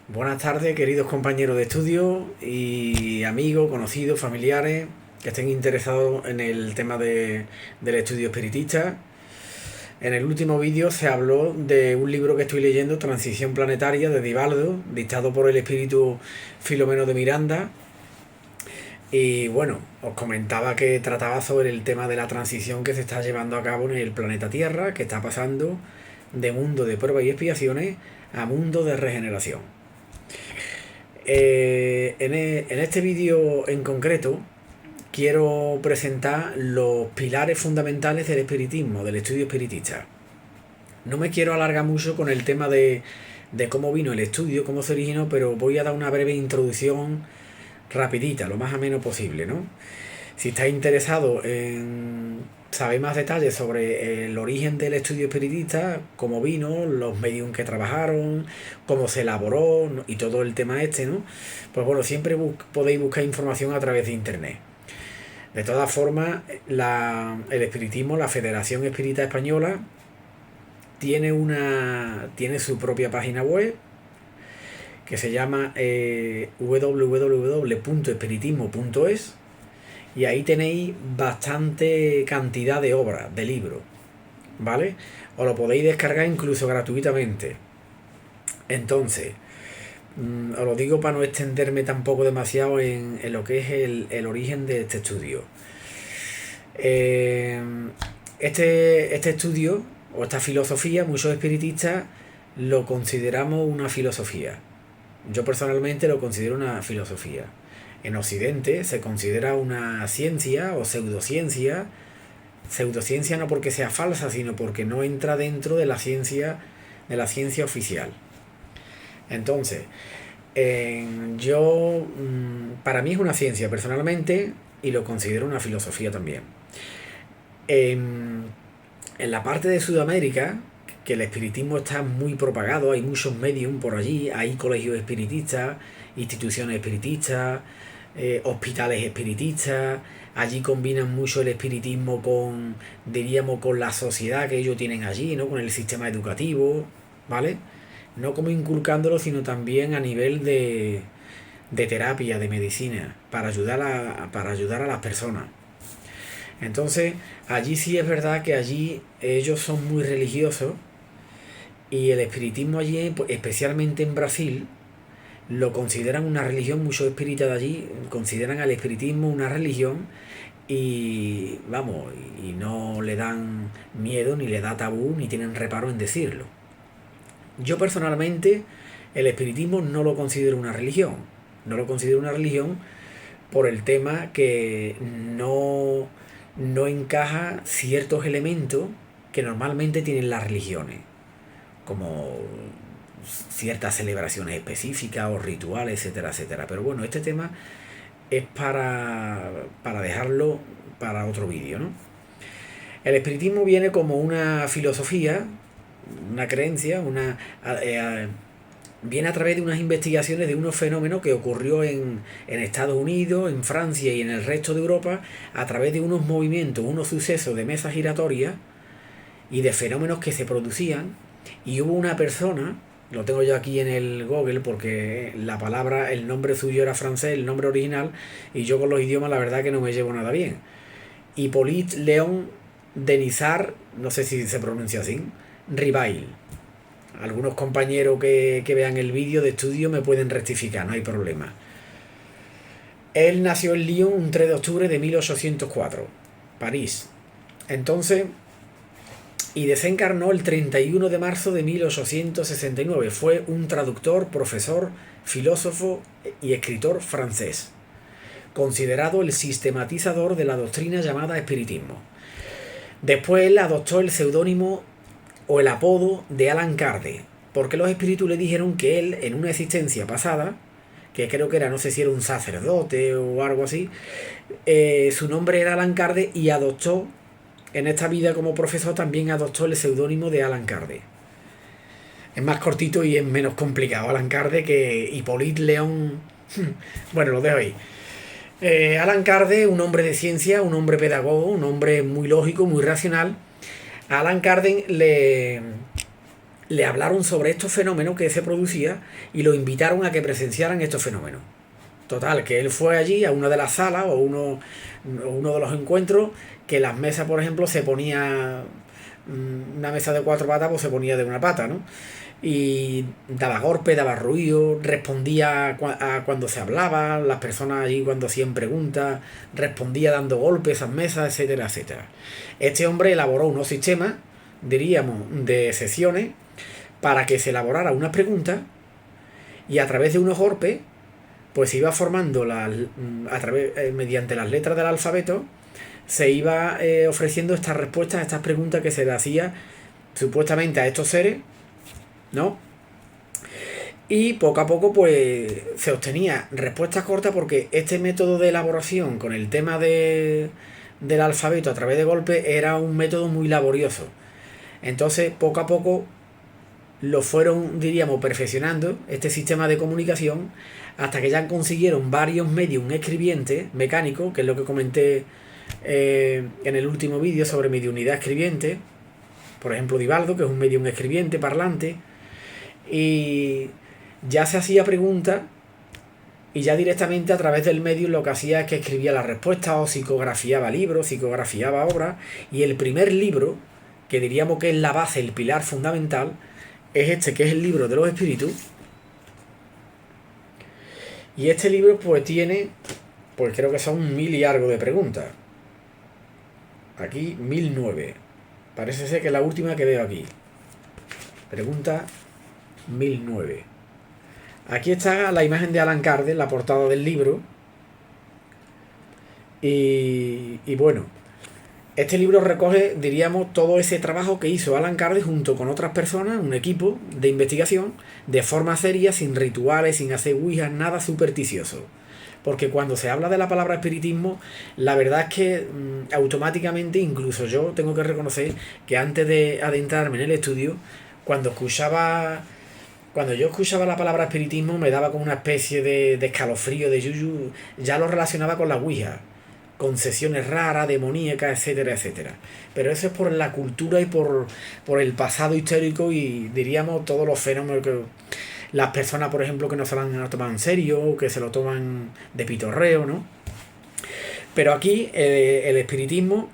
Buenas tardes, queridos compañeros de estudio y amigos, conocidos, familiares que estén interesados en el tema del estudio espiritista. En el último vídeo se habló de un libro que estoy leyendo, Transición Planetaria, de Divaldo, dictado por el espíritu Filomeno de Miranda. Y bueno, os comentaba que trataba sobre el tema de la transición que se está llevando a cabo en el planeta Tierra, que está pasando de mundo de pruebas y expiaciones a mundo de regeneración. En este vídeo en concreto quiero presentar los pilares fundamentales del espiritismo, del estudio espiritista. No me quiero alargar mucho con el tema de cómo vino el estudio, cómo se originó, pero voy a dar una breve introducción rapidita, lo más ameno posible, ¿no? Si estáis interesados en saber más detalles sobre el origen del estudio espiritista, cómo vino, los medios que trabajaron, cómo se elaboró y todo el tema este, ¿no? Pues bueno, siempre podéis buscar información a través de internet. De todas formas, el espiritismo, la Federación Espírita Española, tiene su propia página web que se llama www.espiritismo.es, y ahí tenéis bastante cantidad de obras, de libros, ¿vale? Os lo podéis descargar incluso gratuitamente. Entonces, os lo digo para no extenderme tampoco demasiado en lo que es el origen de este estudio. Este estudio o esta filosofía, muchos espiritistas lo consideramos una filosofía. Yo personalmente lo considero una filosofía. En Occidente se considera una ciencia o pseudociencia. Pseudociencia no porque sea falsa, sino porque no entra dentro de la ciencia oficial. Entonces, para mí es una ciencia personalmente, y lo considero una filosofía también. En la parte de Sudamérica, que el espiritismo está muy propagado, hay muchos medium por allí, hay colegios espiritistas, instituciones espiritistas, hospitales espiritistas. Allí combinan mucho el espiritismo con la sociedad que ellos tienen allí, ¿no? Con el sistema educativo, ¿vale? No como inculcándolo, sino también a nivel de terapia, de medicina, para ayudar a las personas. Entonces, allí sí es verdad que allí ellos son muy religiosos, y el espiritismo allí, pues, especialmente en Brasil, lo consideran una religión. Muchos espíritas de allí consideran al espiritismo una religión, y vamos, y no le dan miedo, ni le da tabú, ni tienen reparo en decirlo. Yo personalmente el espiritismo no lo considero una religión. No lo considero una religión por el tema que no encaja ciertos elementos que normalmente tienen las religiones, como ciertas celebraciones específicas o rituales, etcétera, etcétera. Pero bueno, este tema es para dejarlo para otro vídeo, ¿no? El espiritismo viene como una filosofía, una creencia, viene a través de unas investigaciones de unos fenómenos que ocurrió en Estados Unidos, en Francia y en el resto de Europa, a través de unos movimientos, unos sucesos de mesas giratorias y de fenómenos que se producían. Y hubo una persona, lo tengo yo aquí en el Google porque el nombre suyo era francés, el nombre original, y yo con los idiomas la verdad que no me llevo nada bien. Hippolyte Léon Denisard, no sé si se pronuncia así, Rivail. Algunos compañeros que vean el vídeo de estudio me pueden rectificar, no hay problema. Él nació en Lyon un 3 de octubre de 1804, París. Entonces, y desencarnó el 31 de marzo de 1869. Fue un traductor, profesor, filósofo y escritor francés, considerado el sistematizador de la doctrina llamada espiritismo. Después él adoptó el seudónimo o el apodo de Alan Kardec, porque los espíritus le dijeron que él, en una existencia pasada, que creo que era, no sé si era un sacerdote o algo así, su nombre era Alan Kardec, y adoptó, en esta vida como profesor, también adoptó el seudónimo de Alan Kardec. Es más cortito y es menos complicado Alan Kardec que Hippolyte Léon. Bueno, lo dejo ahí. Alan Kardec, un hombre de ciencia, un hombre pedagogo, un hombre muy lógico, muy racional. A Alan Kardec le hablaron sobre estos fenómenos que se producían y lo invitaron a que presenciaran estos fenómenos. Total, que él fue allí a una de las salas o uno de los encuentros, que las mesas, por ejemplo, se ponía una mesa de 4 patas, pues se ponía de una pata, ¿no? Y daba golpes, daba ruido, respondía a cuando se hablaba, las personas allí cuando hacían preguntas, respondía dando golpes a esas mesas, etcétera, etcétera. Este hombre elaboró unos sistemas, diríamos, de sesiones para que se elaborara unas preguntas y a través de unos golpes pues se iba formando mediante las letras del alfabeto, se iba ofreciendo estas respuestas a estas preguntas que se le hacía supuestamente a estos seres, ¿no? Y poco a poco pues se obtenía respuestas cortas, porque este método de elaboración con el tema del alfabeto a través de golpes era un método muy laborioso. Entonces poco a poco lo fueron, diríamos, perfeccionando este sistema de comunicación, hasta que ya consiguieron varios medium escribientes mecánicos, que es lo que comenté en el último vídeo sobre mediunidad escribiente. Por ejemplo, Divaldo, que es un medium escribiente, parlante, y ya se hacía preguntas y ya directamente a través del medium lo que hacía es que escribía las respuestas o psicografiaba libros, psicografiaba obras, y el primer libro, que diríamos que es la base, el pilar fundamental, es este, que es el libro de los espíritus. Y este libro pues tiene, pues creo que son 1000 y algo de preguntas. Aquí 1009. Parece ser que es la última que veo aquí. Pregunta 1009. Aquí está la imagen de Alan Kardec, la portada del libro. Y bueno, este libro recoge, diríamos, todo ese trabajo que hizo Alan Kardec junto con otras personas, un equipo de investigación, de forma seria, sin rituales, sin hacer ouijas, nada supersticioso. Porque cuando se habla de la palabra espiritismo, la verdad es que automáticamente, incluso yo tengo que reconocer que antes de adentrarme en el estudio, cuando yo escuchaba la palabra espiritismo, me daba como una especie de escalofrío, de yuyu, ya lo relacionaba con la ouija, con sesiones raras, demoníacas, etcétera, etcétera. Pero eso es por la cultura y por el pasado histórico y, diríamos, todos los fenómenos que las personas, por ejemplo, que no se lo toman en serio, que se lo toman de pitorreo, ¿no? Pero aquí el espiritismo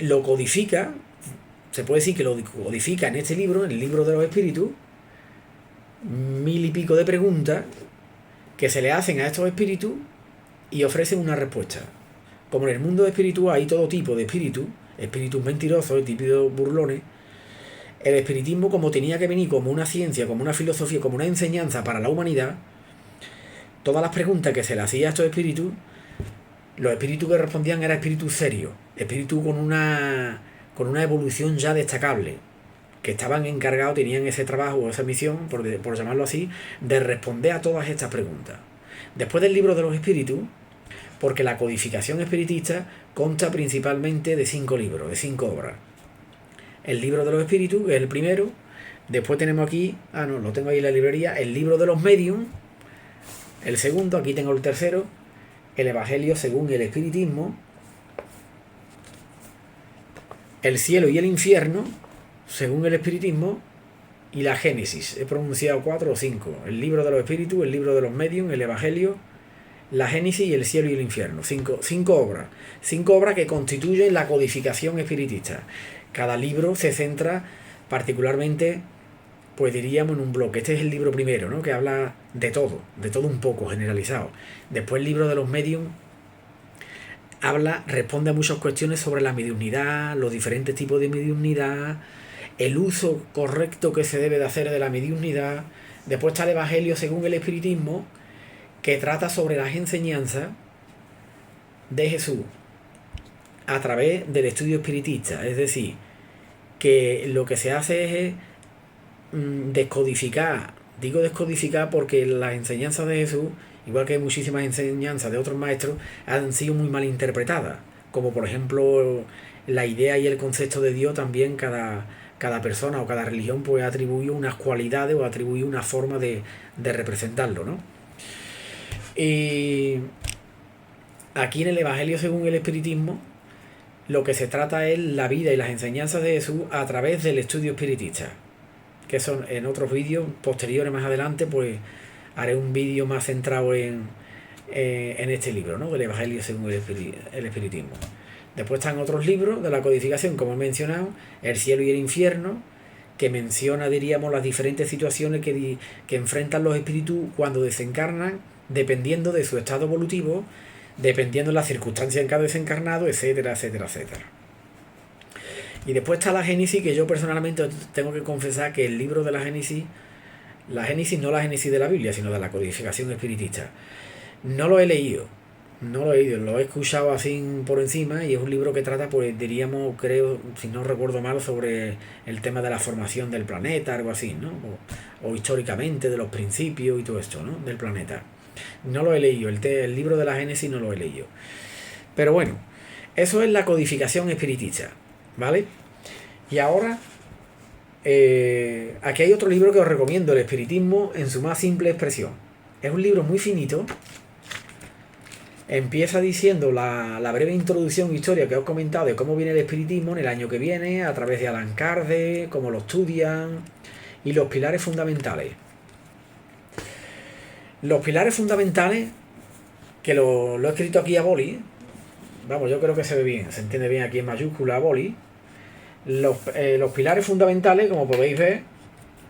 lo codifica, se puede decir que lo codifica en este libro, en el libro de los espíritus, 1000 y pico de preguntas que se le hacen a estos espíritus y ofrecen una respuesta. Como en el mundo espiritual hay todo tipo de espíritus mentirosos, espíritus burlones, el espiritismo, como tenía que venir como una ciencia, como una filosofía, como una enseñanza para la humanidad, todas las preguntas que se le hacía a estos espíritus, los espíritus que respondían eran espíritus serios, espíritus con una evolución ya destacable, que estaban encargados, tenían ese trabajo o esa misión, por llamarlo así, de responder a todas estas preguntas. Después del libro de los espíritus, porque la codificación espiritista consta principalmente de 5 libros, de 5 obras. El libro de los espíritus, que es el primero. Después tenemos aquí, lo tengo ahí en la librería, el libro de los medium, el segundo, aquí tengo el tercero, el Evangelio según el espiritismo, el cielo y el infierno, según el espiritismo, y la Génesis. He pronunciado 4 o 5. El libro de los espíritus, el libro de los medium, el Evangelio, la Génesis y el cielo y el infierno. 5 obras. 5 obras que constituyen la codificación espiritista. Cada libro se centra particularmente, pues diríamos, en un bloque. Este es el libro primero, ¿no?, que habla de todo un poco, generalizado. Después el libro de los medium responde a muchas cuestiones sobre la mediunidad, los diferentes tipos de mediunidad, el uso correcto que se debe de hacer de la mediunidad. Después está el Evangelio según el espiritismo, que trata sobre las enseñanzas de Jesús a través del estudio espiritista. Es decir, que lo que se hace es descodificar. Digo descodificar porque las enseñanzas de Jesús, igual que muchísimas enseñanzas de otros maestros, han sido muy mal interpretadas. Como por ejemplo la idea y el concepto de Dios, también cada persona o cada religión pues atribuye unas cualidades o atribuye una forma de representarlo, ¿no? Y aquí en el Evangelio según el espiritismo, lo que se trata es la vida y las enseñanzas de Jesús a través del estudio espiritista, que son en otros vídeos posteriores más adelante, pues haré un vídeo más centrado en este libro, ¿no? Del Evangelio según el Espiritismo. Después están otros libros de la codificación, como he mencionado, El cielo y el infierno, que menciona, diríamos, las diferentes situaciones que enfrentan los espíritus cuando desencarnan, dependiendo de su estado evolutivo, dependiendo de las circunstancias en cada desencarnado, etcétera, etcétera, etcétera. Y después está la Génesis, que yo personalmente tengo que confesar que el libro de la Génesis no la Génesis de la Biblia, sino de la codificación espiritista, no lo he leído, lo he escuchado así por encima, y es un libro que trata, pues diríamos, creo, si no recuerdo mal, sobre el tema de la formación del planeta, algo así, ¿no? O históricamente, de los principios y todo esto, ¿no? Del planeta. No lo he leído, el libro de la Génesis no lo he leído. Pero bueno, eso es la codificación espiritista, ¿vale? Y ahora, aquí hay otro libro que os recomiendo, El espiritismo en su más simple expresión. Es un libro muy finito. Empieza diciendo la breve introducción, historia que os he comentado de cómo viene el espiritismo en el año que viene, a través de Allan Kardec, cómo lo estudian, y los pilares fundamentales. Los pilares fundamentales, que lo he escrito aquí a boli, vamos, yo creo que se ve bien, se entiende bien aquí en mayúscula a boli. Los pilares fundamentales, como podéis ver,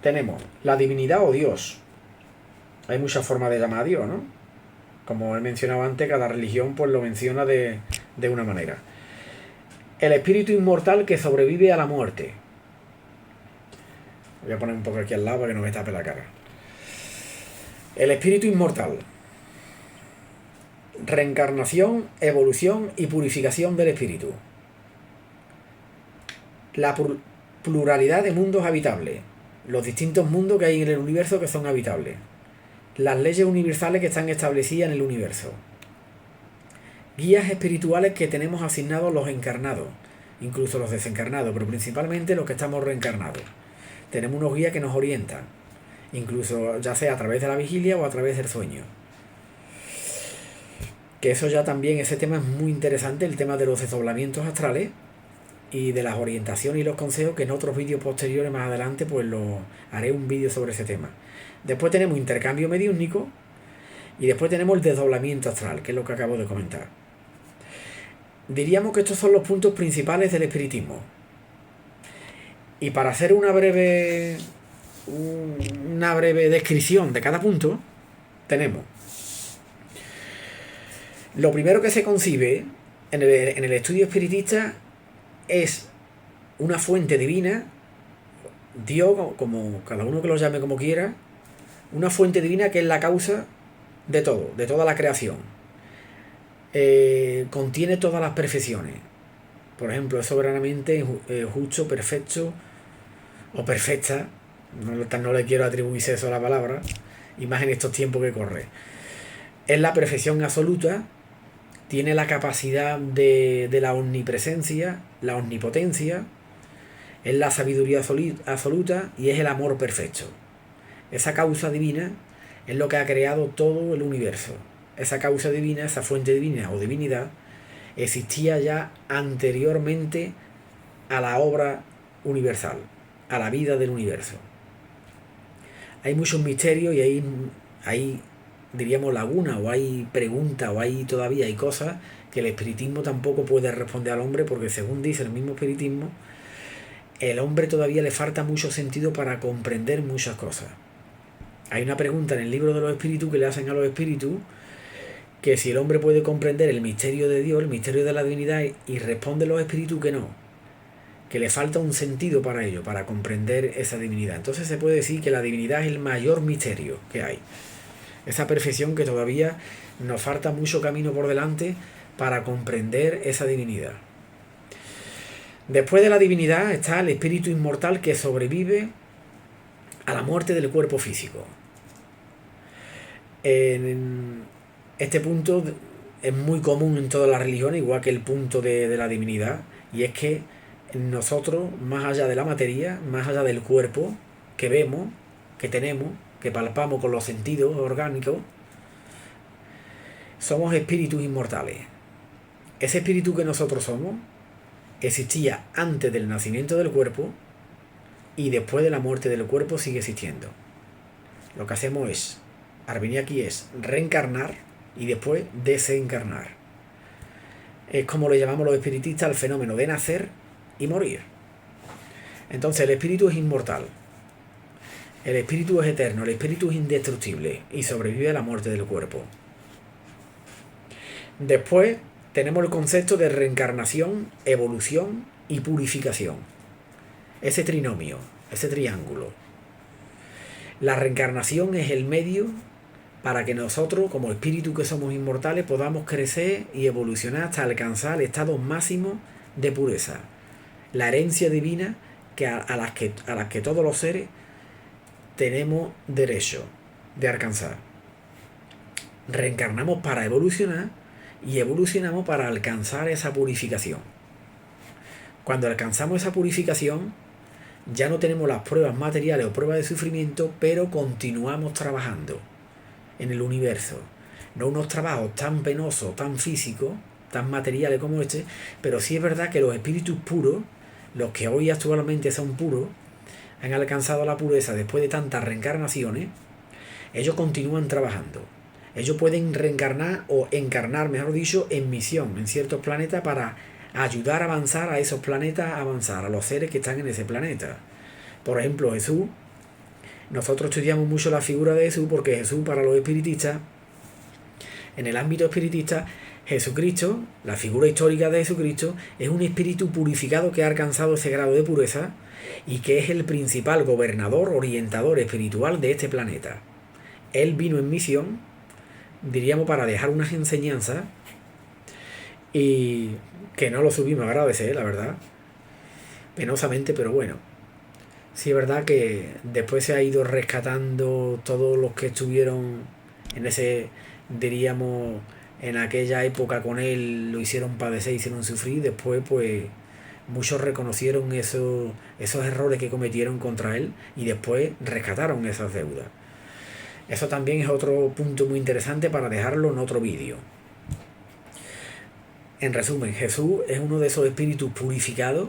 tenemos la divinidad o Dios. Hay muchas formas de llamar a Dios, ¿no? Como he mencionado antes, cada religión pues lo menciona de una manera. El espíritu inmortal que sobrevive a la muerte. Voy a poner un poco aquí al lado para que no me tape la cara. El espíritu inmortal. Reencarnación, evolución y purificación del espíritu. La pluralidad de mundos habitables. Los distintos mundos que hay en el universo que son habitables. Las leyes universales que están establecidas en el universo. Guías espirituales que tenemos asignados los encarnados, incluso los desencarnados, pero principalmente los que estamos reencarnados. Tenemos unos guías que nos orientan, incluso ya sea a través de la vigilia o a través del sueño. Que eso ya también, ese tema es muy interesante, el tema de los desdoblamientos astrales y de las orientaciones y los consejos, que en otros vídeos posteriores más adelante pues haré un vídeo sobre ese tema. Después tenemos intercambio mediúnico y después tenemos el desdoblamiento astral, que es lo que acabo de comentar. Diríamos que estos son los puntos principales del espiritismo. Y para hacer una breve descripción de cada punto, tenemos lo primero que se concibe en el estudio espiritista es una fuente divina, Dios, como cada uno que lo llame como quiera, una fuente divina que es la causa de todo, de toda la creación. Contiene todas las perfecciones. Por ejemplo, es soberanamente justo, perfecto o perfecta. No le quiero atribuir eso a la palabra, y más en estos tiempos que corre. Es la perfección absoluta. Tiene la capacidad de la omnipresencia, la omnipotencia, es la sabiduría absoluta y es el amor perfecto. Esa causa divina es lo que ha creado todo el universo. Esa causa divina, esa fuente divina o divinidad, existía ya anteriormente a la obra universal, a la vida del universo. Hay muchos misterios y hay diríamos laguna, o hay preguntas, o hay cosas que el espiritismo tampoco puede responder al hombre, porque según dice el mismo espiritismo, el hombre todavía le falta mucho sentido para comprender muchas cosas. Hay una pregunta en el libro de los espíritus que le hacen a los espíritus, que si el hombre puede comprender el misterio de Dios, el misterio de la divinidad, y responden los espíritus que no, que le falta un sentido para ello, para comprender esa divinidad. Entonces se puede decir que la divinidad es el mayor misterio que hay. Esa perfección que todavía nos falta mucho camino por delante para comprender esa divinidad. Después de la divinidad está el espíritu inmortal que sobrevive a la muerte del cuerpo físico. Este punto es muy común en todas las religiones, igual que el punto de la divinidad, y es que nosotros, más allá de la materia, más allá del cuerpo que vemos, que tenemos, que palpamos con los sentidos orgánicos, somos espíritus inmortales. Ese espíritu que nosotros somos existía antes del nacimiento del cuerpo, y después de la muerte del cuerpo sigue existiendo. Lo que hacemos es, al venir aquí, es reencarnar y después desencarnar. Es como le llamamos los espiritistas al fenómeno de nacer y morir. Entonces el espíritu es inmortal, el espíritu es eterno, el espíritu es indestructible y sobrevive a la muerte del cuerpo. Después tenemos el concepto de reencarnación, evolución y purificación. Ese trinomio, ese triángulo. La reencarnación es el medio para que nosotros, como espíritu que somos inmortales, podamos crecer y evolucionar hasta alcanzar el estado máximo de pureza. La herencia divina a las que todos los seres tenemos derecho de alcanzar. Reencarnamos para evolucionar y evolucionamos para alcanzar esa purificación. Cuando alcanzamos esa purificación, ya no tenemos las pruebas materiales o pruebas de sufrimiento, pero continuamos trabajando en el universo. No unos trabajos tan penosos, tan físicos, tan materiales como este, pero sí es verdad que los espíritus puros, los que hoy actualmente son puros, han alcanzado la pureza después de tantas reencarnaciones, ellos continúan trabajando. Ellos pueden reencarnar o encarnar, mejor dicho, en misión en ciertos planetas para ayudar a avanzar a esos planetas, a avanzar a los seres que están en ese planeta. Por ejemplo, Jesús. Nosotros estudiamos mucho la figura de Jesús porque Jesús, para los espiritistas, en el ámbito espiritista, Jesucristo, la figura histórica de Jesucristo, es un espíritu purificado que ha alcanzado ese grado de pureza y que es el principal gobernador, orientador espiritual de este planeta. Él vino en misión, diríamos, para dejar unas enseñanzas y que no lo supimos agradecer, la verdad, penosamente, pero bueno. Sí es verdad que después se ha ido rescatando todos los que estuvieron en ese, diríamos, en aquella época con él, lo hicieron padecer, hicieron sufrir. Después, pues, muchos reconocieron esos errores que cometieron contra él y después rescataron esas deudas. Eso también es otro punto muy interesante para dejarlo en otro vídeo. En resumen, Jesús es uno de esos espíritus purificados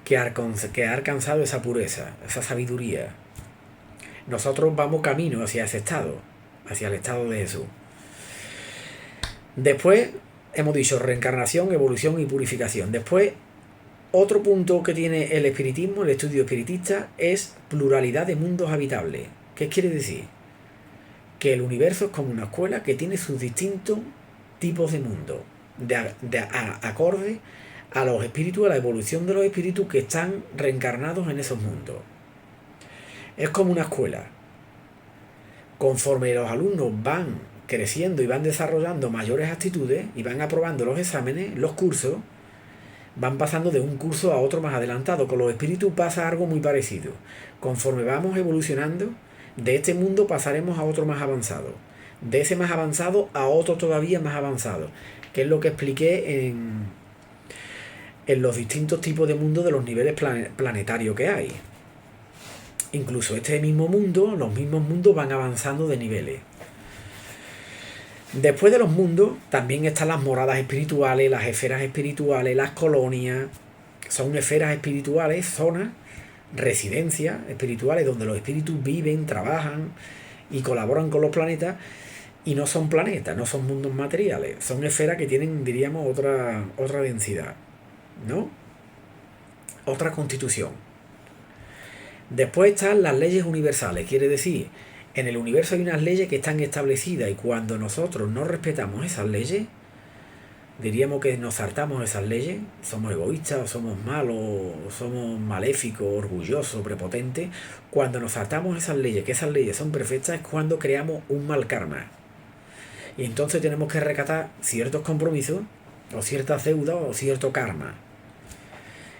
que ha alcanzado esa pureza, esa sabiduría. Nosotros vamos camino hacia ese estado, hacia el estado de Jesús. Después hemos dicho reencarnación, evolución y purificación. Después, otro punto que tiene el espiritismo, el estudio espiritista, es pluralidad de mundos habitables. ¿Qué quiere decir? Que el universo es como una escuela que tiene sus distintos tipos de mundos, acorde a los espíritus, a la evolución de los espíritus que están reencarnados en esos mundos. Es como una escuela. Conforme los alumnos van creciendo y van desarrollando mayores actitudes y van aprobando los exámenes, los cursos, van pasando de un curso a otro más adelantado. Con los espíritus pasa algo muy parecido. Conforme vamos evolucionando, de este mundo pasaremos a otro más avanzado. De ese más avanzado a otro todavía más avanzado. Que es lo que expliqué en los distintos tipos de mundos de los niveles planetarios que hay. Incluso este mismo mundo, los mismos mundos van avanzando de niveles. Después de los mundos también están las moradas espirituales, las esferas espirituales, las colonias. Son esferas espirituales, zonas, residencias espirituales donde los espíritus viven, trabajan y colaboran con los planetas. Y no son planetas, no son mundos materiales. Son esferas que tienen, diríamos, otra densidad, ¿no? Otra constitución. Después están las leyes universales, quiere decir, en el universo hay unas leyes que están establecidas y cuando nosotros no respetamos esas leyes, diríamos que nos saltamos esas leyes, somos egoístas, somos malos, somos maléficos, orgullosos, prepotentes. Cuando nos saltamos esas leyes, que esas leyes son perfectas, es cuando creamos un mal karma. Y entonces tenemos que recatar ciertos compromisos, o ciertas deudas, o cierto karma.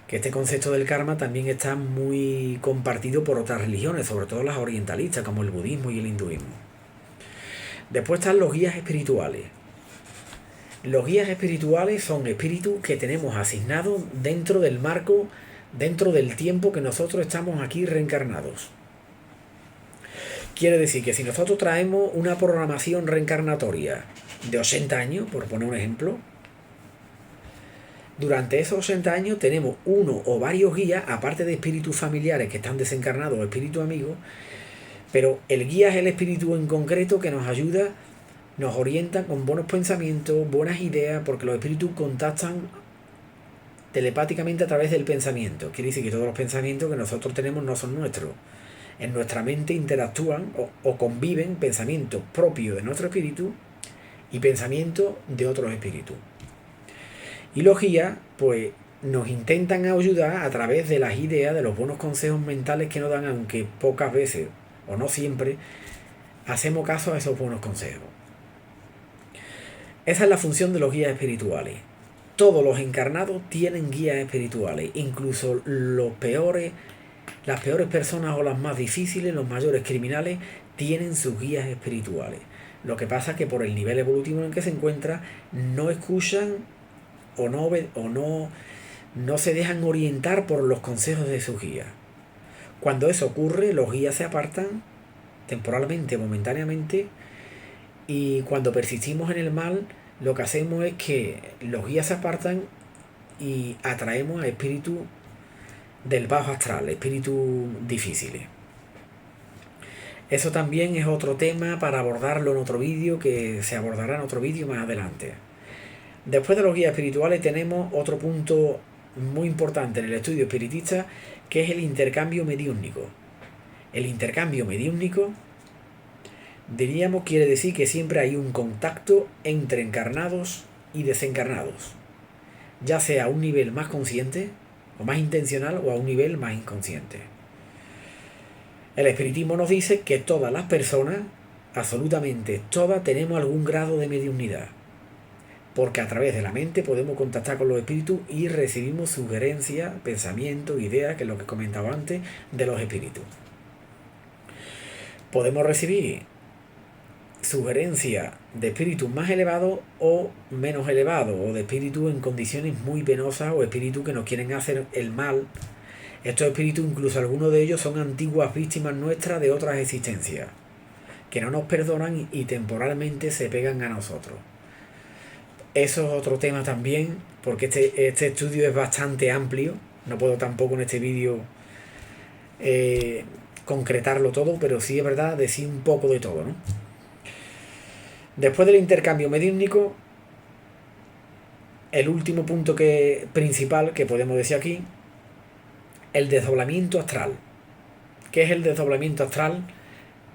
Que este concepto del karma también está muy compartido por otras religiones, sobre todo las orientalistas, como el budismo y el hinduismo. Después están los guías espirituales. Los guías espirituales son espíritus que tenemos asignados dentro del marco, dentro del tiempo que nosotros estamos aquí reencarnados. Quiere decir que si nosotros traemos una programación reencarnatoria de 80 años, por poner un ejemplo, Durante esos 80 años tenemos uno o varios guías, aparte de espíritus familiares que están desencarnados o espíritus amigos, pero el guía es el espíritu en concreto que nos ayuda, nos orienta con buenos pensamientos, buenas ideas, porque los espíritus contactan telepáticamente a través del pensamiento. Quiere decir que todos los pensamientos que nosotros tenemos no son nuestros. En nuestra mente interactúan o conviven pensamientos propios de nuestro espíritu y pensamientos de otros espíritus. Y los guías, pues, nos intentan ayudar a través de las ideas, de los buenos consejos mentales que nos dan, aunque pocas veces, o no siempre, hacemos caso a esos buenos consejos. Esa es la función de los guías espirituales. Todos los encarnados tienen guías espirituales, incluso las peores personas o las más difíciles, los mayores criminales, tienen sus guías espirituales. Lo que pasa es que por el nivel evolutivo en el que se encuentra, no escuchan o no se dejan orientar por los consejos de sus guías. Cuando eso ocurre, los guías se apartan temporalmente, momentáneamente, y cuando persistimos en el mal, lo que hacemos es que los guías se apartan y atraemos a espíritus del bajo astral, espíritus difíciles. Eso también es otro tema para abordarlo en otro vídeo, que se abordará en otro vídeo más adelante. Después de los guías espirituales tenemos otro punto muy importante en el estudio espiritista, que es el intercambio mediúmnico. El intercambio mediúmnico, diríamos, quiere decir que siempre hay un contacto entre encarnados y desencarnados, ya sea a un nivel más consciente o más intencional o a un nivel más inconsciente. El espiritismo nos dice que todas las personas, absolutamente todas, tenemos algún grado de mediunidad, porque a través de la mente podemos contactar con los espíritus y recibimos sugerencias, pensamientos, ideas, que es lo que comentaba antes, de los espíritus. Podemos recibir sugerencias de espíritus más elevados o menos elevados, o de espíritus en condiciones muy penosas, o espíritus que nos quieren hacer el mal. Estos espíritus, incluso algunos de ellos, son antiguas víctimas nuestras de otras existencias, que no nos perdonan y temporalmente se pegan a nosotros. Eso es otro tema también, porque este estudio es bastante amplio. No puedo tampoco en este vídeo concretarlo todo, pero sí es verdad decir un poco de todo, ¿no? Después del intercambio mediúmnico, el último punto principal que podemos decir aquí, el desdoblamiento astral. ¿Qué es el desdoblamiento astral?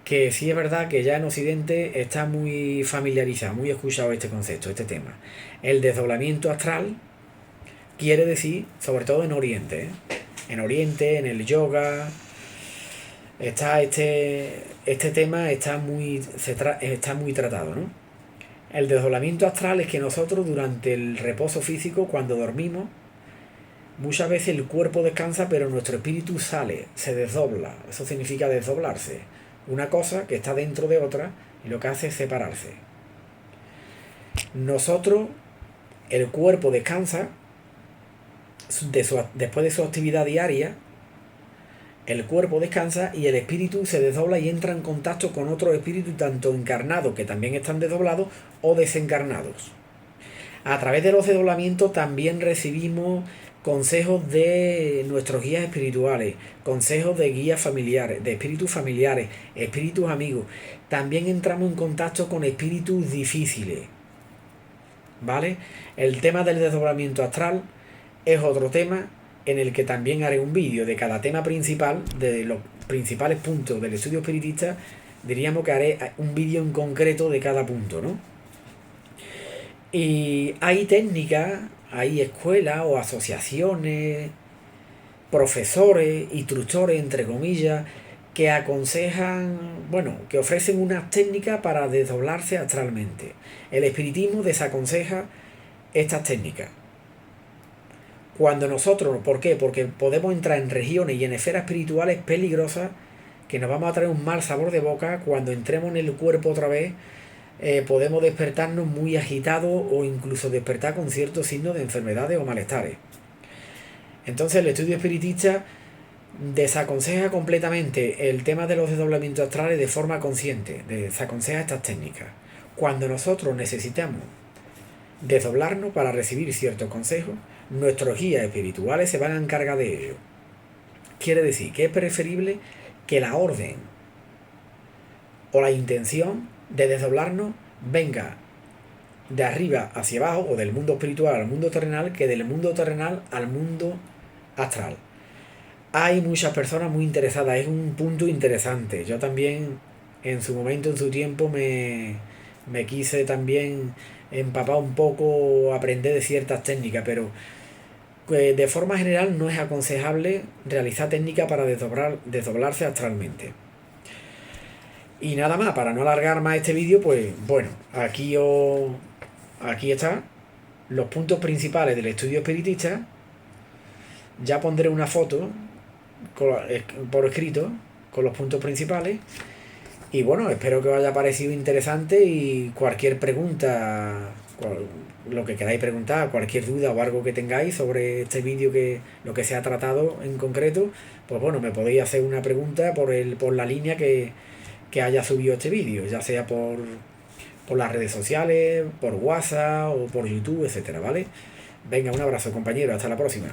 Que sí es verdad que ya en Occidente está muy familiarizado, muy escuchado este concepto, este tema. El desdoblamiento astral quiere decir, sobre todo en Oriente, en Oriente, en el yoga, está este tema está muy tratado, ¿no? El desdoblamiento astral es que nosotros, durante el reposo físico, cuando dormimos, muchas veces el cuerpo descansa, pero nuestro espíritu sale, se desdobla. Eso significa desdoblarse. Una cosa que está dentro de otra, y lo que hace es separarse. Nosotros, el cuerpo descansa después de su actividad diaria. El cuerpo descansa y el espíritu se desdobla y entra en contacto con otros espíritus, tanto encarnados, que también están desdoblados, o desencarnados. A través de los desdoblamientos también recibimos consejos de nuestros guías espirituales, consejos de guías familiares, de espíritus familiares, espíritus amigos. También entramos en contacto con espíritus difíciles, ¿vale? El tema del desdoblamiento astral es otro tema en el que también haré un vídeo de cada tema principal, de los principales puntos del estudio espiritista. Diríamos que haré un vídeo en concreto de cada punto, ¿no? Y hay técnicas, hay escuelas o asociaciones, profesores, instructores, entre comillas, que aconsejan, que ofrecen unas técnicas para desdoblarse astralmente. El espiritismo desaconseja estas técnicas. Cuando nosotros, ¿por qué? Porque podemos entrar en regiones y en esferas espirituales peligrosas que nos vamos a traer un mal sabor de boca. Cuando entremos en el cuerpo otra vez, podemos despertarnos muy agitados o incluso despertar con ciertos signos de enfermedades o malestares. Entonces el estudio espiritista desaconseja completamente el tema de los desdoblamientos astrales de forma consciente, desaconseja estas técnicas. Cuando nosotros necesitamos desdoblarnos para recibir ciertos consejos, Nuestros guías espirituales se van a encargar de ello. Quiere decir que es preferible que la orden o la intención de desdoblarnos venga de arriba hacia abajo, o del mundo espiritual al mundo terrenal, que del mundo terrenal al mundo astral. Hay muchas personas muy interesadas, es un punto interesante. Yo también, en su momento, en su tiempo, me quise también empapar un poco, aprender de ciertas técnicas, pero de forma general no es aconsejable realizar técnicas para desdoblarse astralmente. Y nada más, para no alargar más este vídeo, pues bueno, aquí están los puntos principales del estudio espiritista. Ya pondré una foto por escrito con los puntos principales. Y bueno, espero que os haya parecido interesante, y cualquier pregunta, lo que queráis preguntar, cualquier duda o algo que tengáis sobre este vídeo, que lo que se ha tratado en concreto, pues bueno, me podéis hacer una pregunta por la línea que haya subido este vídeo, ya sea por las redes sociales, por WhatsApp o por YouTube, etcétera, ¿vale? Venga, un abrazo, compañero, hasta la próxima.